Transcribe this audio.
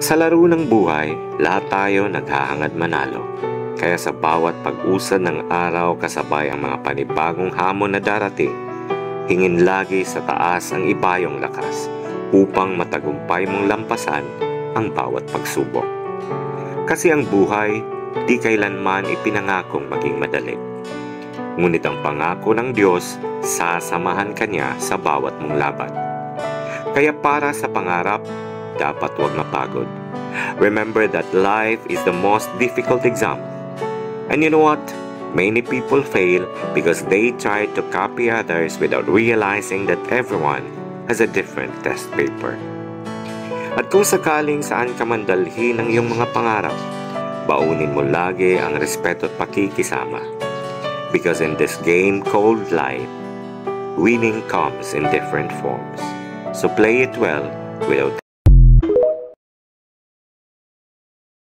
Sa laro ng buhay, lahat tayo naghahangad manalo. Kaya sa bawat pag-usad ng araw kasabay ang mga panibagong hamon na darating, hingin lagi sa taas ang ibayong lakas upang matagumpay mong lampasan ang bawat pagsubok. Kasi ang buhay, di kailanman ipinangakong maging madali. Ngunit ang pangako ng Diyos, sasamahan ka niya sa bawat mong laban. Kaya para sa pangarap, dapat huwag mapagod. Remember that life is the most difficult exam. And you know what? Many people fail because they try to copy others without realizing that everyone has a different test paper. At kung sakaling saan ka man dalhin ang iyong mga pangarap, baunin mo lagi ang respeto at pakikisama. Because in this game called life, winning comes in different forms. So play it well without